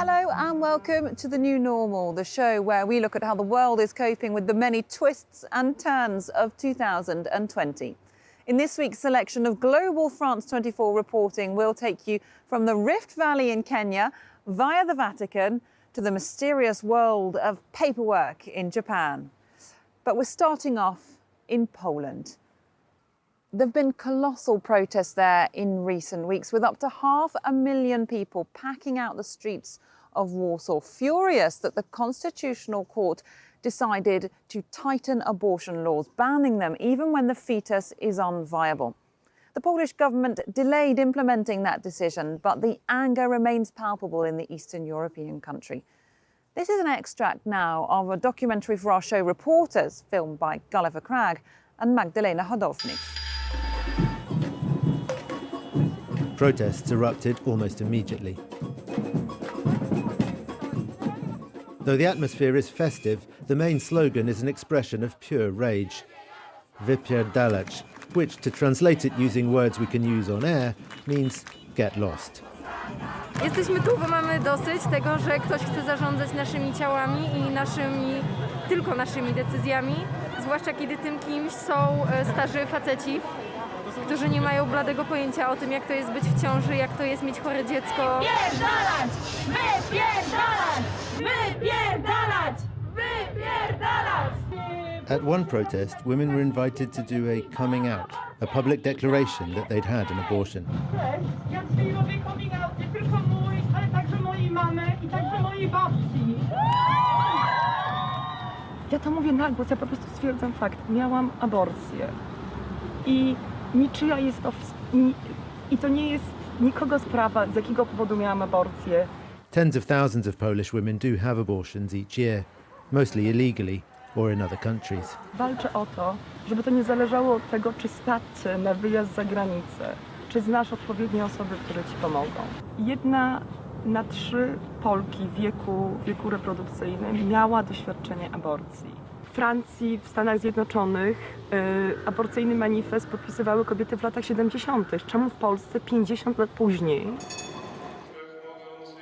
Hello and welcome to The New Normal, the show where we look at how the world is coping with the many twists and turns of 2020. In this week's selection of Global France 24 reporting, we'll take you from the Rift Valley in Kenya via the Vatican to the mysterious world of paperwork in Japan. But we're starting off in Poland. There have been colossal protests there in recent weeks, with up to 500,000 people packing out the streets of Warsaw, furious that the Constitutional Court decided to tighten abortion laws, banning them even when the fetus is unviable. The Polish government delayed implementing that decision, but the anger remains palpable in the Eastern European country. This is an extract now of a documentary for our show Reporters, filmed by Gulliver Cragg and Magdalena Hodownik. Protests erupted almost immediately. Though the atmosphere is festive, the main slogan is an expression of pure rage. Wypierdalać, which, to translate it using words we can use on air, means get lost. Jesteśmy tu, bo mamy dosyć tego, że ktoś chce zarządzać naszymi ciałami i tylko naszymi decyzjami, zwłaszcza kiedy tym kimś są starzy faceci, którzy nie mają bladego pojęcia o tym, jak to jest być w ciąży, jak to jest mieć chore dziecko. Wypierdalać! Wypierdalać! Wypierdalać! Wypierdalać! At one protest, women were invited to do a coming out, a public declaration that they'd had an abortion. Ja dzisiaj robię coming out nie tylko mój, ale także mojej mamy i także mojej babci. Ja to mówię na głos, ja po prostu stwierdzam fakt. Miałam aborcję i niczyja jest to, i to nie jest nikogo sprawa, z jakiego powodu miałam aborcję. Tens of thousands of Polish women do have abortions each year, mostly illegally or in other countries. Walczę o to, żeby to nie zależało od tego, czy stać cię na wyjazd za granicę, czy znasz odpowiednie osoby, które ci pomogą. 1 na 3 Polki w wieku reprodukcyjnym miała doświadczenie aborcji. W Francji, w Stanach Zjednoczonych aborcyjny manifest podpisywały kobiety w latach 70. Czemu w Polsce 50 lat później?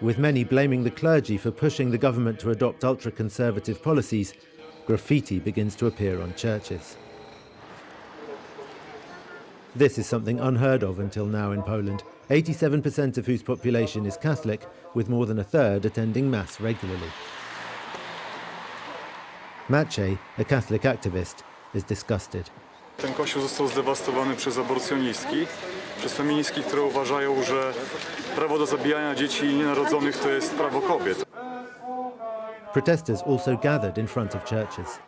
With many blaming the clergy for pushing the government to adopt ultra-conservative policies, graffiti begins to appear on churches. This is something unheard of until now in Poland, 87% of whose population is Catholic, with more than a third attending Mass regularly. Maciej, a Catholic activist, is disgusted. Ten kościół został zdewastowany przez aborcjonistki, przez feministki, które uważają, że prawo do zabijania dzieci nienarodzonych to jest prawo kobiet. Protesters also gathered in front of churches.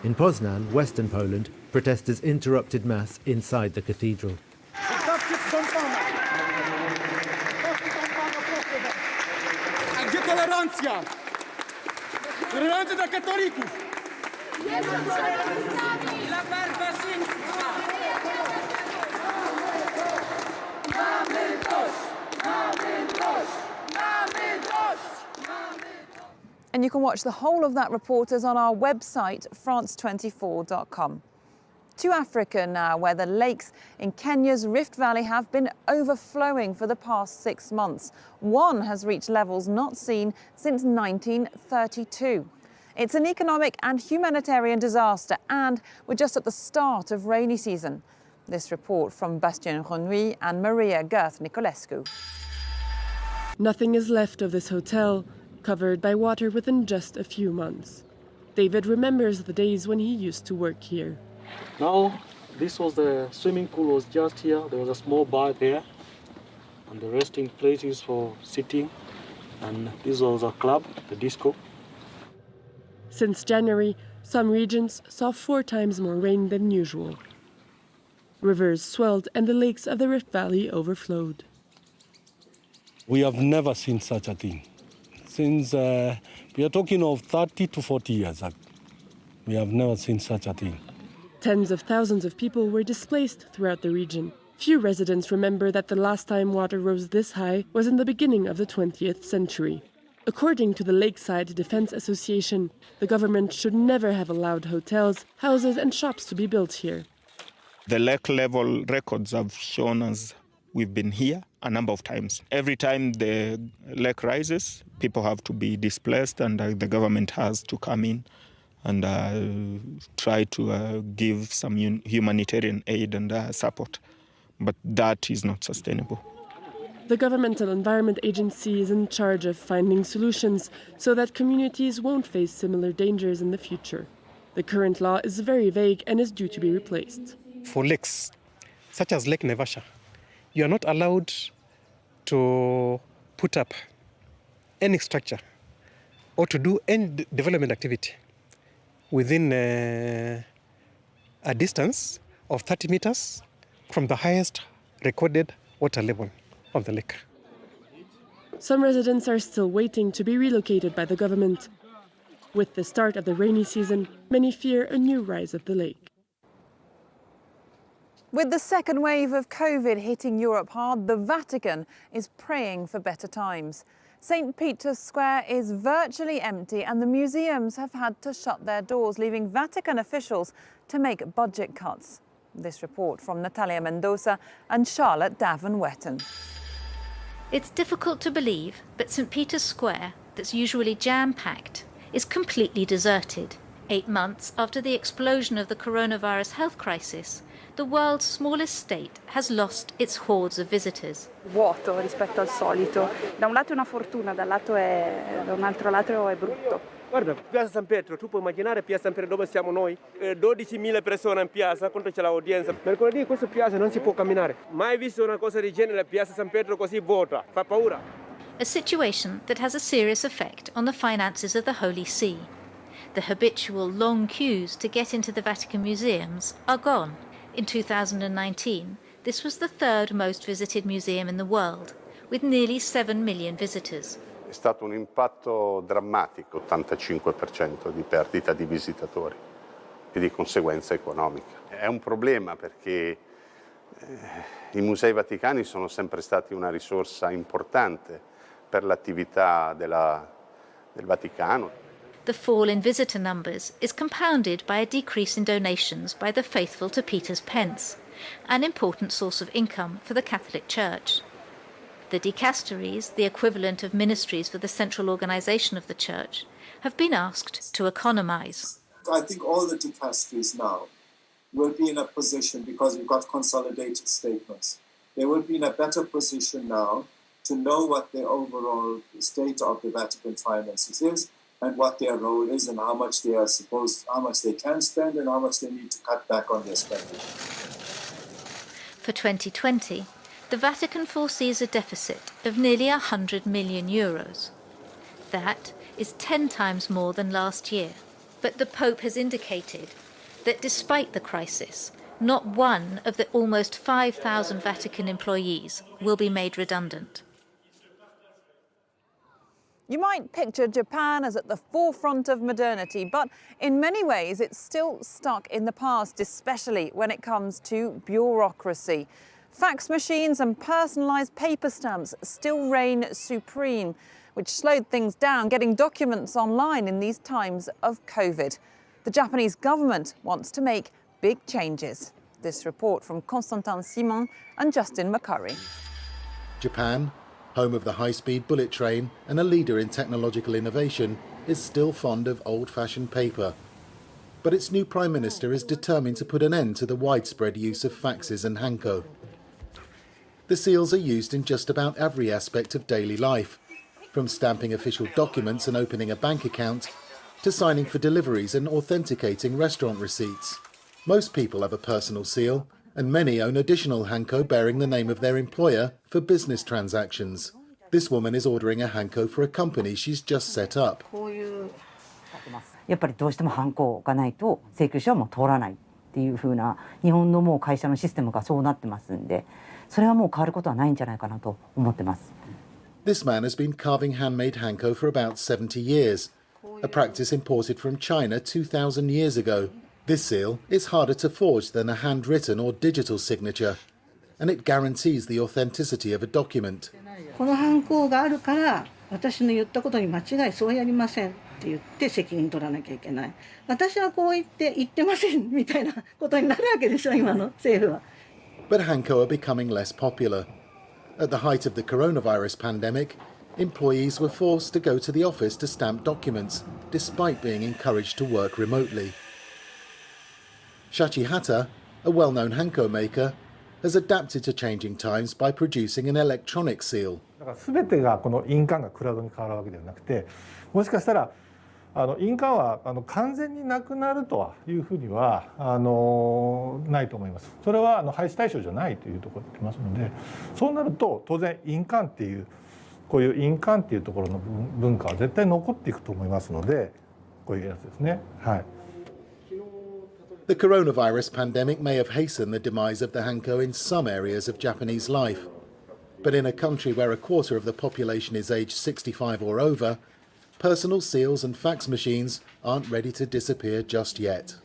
In Poznan, western Poland, protesters interrupted Mass inside the cathedral. A gdzie tolerancja? Tolerancja dla katolików! Dla barbarzyństwa! Mamy dość! Mamy dość! Mamy dość! And you can watch the whole of that Reporters on our website, france24.com. To Africa now, where the lakes in Kenya's Rift Valley have been overflowing for the past 6 months. One has reached levels not seen since 1932. It's an economic and humanitarian disaster, and we're just at the start of rainy season. This report from Bastien Renouy and Maria Gerth-Nicolescu. Nothing is left of this hotel, covered by water within just a few months. David remembers the days when he used to work here. Now, this was the swimming pool was just here. There was a small bar there, and the resting places for sitting. And this was a club, the disco. Since January, some regions saw 4 times more rain than usual. Rivers swelled and the lakes of the Rift Valley overflowed. We have never seen such a thing. Since we are talking of 30 to 40 years, we have never seen such a thing. Tens of thousands of people were displaced throughout the region. Few residents remember that the last time water rose this high was in the beginning of the 20th century. According to the Lakeside Defense Association, the government should never have allowed hotels, houses and shops to be built here. The lake level records have shown us we've been here a number of times. Every time the lake rises, people have to be displaced, and the government has to come in and try to give some humanitarian aid and support. But that is not sustainable. The Governmental Environment Agency is in charge of finding solutions so that communities won't face similar dangers in the future. The current law is very vague and is due to be replaced. For lakes, such as Lake Naivasha, you are not allowed to put up any structure or to do any development activity within a distance of 30 meters from the highest recorded water level of the lake. Some residents are still waiting to be relocated by the government. With the start of the rainy season, many fear a new rise of the lake. With the second wave of COVID hitting Europe hard, the Vatican is praying for better times. St. Peter's Square is virtually empty and the museums have had to shut their doors, leaving Vatican officials to make budget cuts. This report from Natalia Mendoza and Charlotte Davin-Wetton. It's difficult to believe, but St. Peter's Square, that's usually jam-packed, is completely deserted. 8 months after the explosion of the coronavirus health crisis, the world's smallest state has lost its hordes of visitors. Vuoto rispetto al solito. Da un lato è una fortuna, da un altro lato è brutto. Guarda, Piazza San Pietro, tu puoi immaginare Piazza San Pietro dove siamo noi? 12.000 persone in piazza, quanto c'è l'udienza. Mercoledì in questa piazza non si può camminare. Mai visto una cosa del genere, Piazza San Pietro così vuota, fa paura. A situation that has a serious effect on the finances of the Holy See. The habitual long queues to get into the Vatican museums are gone. In 2019, this was the third most visited museum in the world, with nearly 7 million visitors. È stato un impatto drammatico, 85% di perdita di visitatori e di conseguenza economica. È un problema perché i musei vaticani sono sempre stati una risorsa importante per l'attività del Vaticano. The fall in visitor numbers is compounded by a decrease in donations by the faithful to Peter's Pence, an important source of income for the Catholic Church. The dicasteries, the equivalent of ministries for the central organisation of the Church, have been asked to economise. I think all the dicasteries now will be in a position, because we've got consolidated statements, they will be in a better position now to know what the overall state of the Vatican finances is, and what their role is, and how much they can spend, and how much they need to cut back on their spending. For 2020, the Vatican foresees a deficit of nearly €100 million. That is 10 times more than last year. But the Pope has indicated that despite the crisis, not one of the almost 5,000 Vatican employees will be made redundant. You might picture Japan as at the forefront of modernity, but in many ways it's still stuck in the past, especially when it comes to bureaucracy. Fax machines and personalised paper stamps still reign supreme, which slowed things down getting documents online in these times of COVID. The Japanese government wants to make big changes. This report from Constantin Simon and Justin McCurry. Japan, home of the high-speed bullet train and a leader in technological innovation, is still fond of old-fashioned paper. But its new Prime Minister is determined to put an end to the widespread use of faxes and hanko. The seals are used in just about every aspect of daily life, from stamping official documents and opening a bank account, to signing for deliveries and authenticating restaurant receipts. Most people have a personal seal, and many own additional hanko bearing the name of their employer for business transactions. This woman is ordering a hanko for a company she's just set up. やっぱりどうしてもハンコがないと請求書はもう通らないっていう風な日本のもう会社のシステムがそうなってますんで、それはもう変わることはないんじゃないかなと思ってます。This man has been carving handmade hanko for about 70 years, a practice imported from China 2,000 years ago. This seal is harder to forge than a handwritten or digital signature, and it guarantees the authenticity of a document. このハンコがあるから私の言ったことに間違いそうやりませんって言って責任取らなきゃいけない。私はこう言ってませんみたいなことになるわけでしょ今の政府は。But hanko are becoming less popular. At the height of the coronavirus pandemic, employees were forced to go to the office to stamp documents, despite being encouraged to work remotely. Shachi Hatta, a well-known hanko maker, has adapted to changing times by producing an electronic seal. 全てがこの印鑑がクラウドに変わるわけではなくて、もしかしたら印鑑は完全になくなるというふうにはないと思います。それは廃止対象じゃないというところになりますので、そうなると当然印鑑っていうこういう印鑑っていうところの文化は絶対残っていくと思いますので、こういうやつですね。はい。The coronavirus pandemic may have hastened the demise of the hanko in some areas of Japanese life. But in a country where a quarter of the population is aged 65 or over, personal seals and fax machines aren't ready to disappear just yet.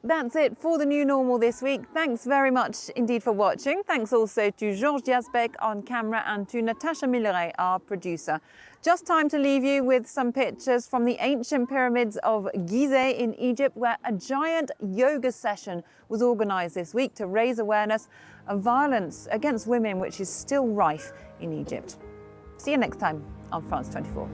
That's it for the new normal this week. Thanks very much indeed for watching. Thanks also to Georges Diazbek on camera and to Natasha Milleret, our producer. Just time to leave you with some pictures from the ancient pyramids of Gizeh in Egypt, where a giant yoga session was organised this week to raise awareness of violence against women, which is still rife in Egypt. See you next time on France 24.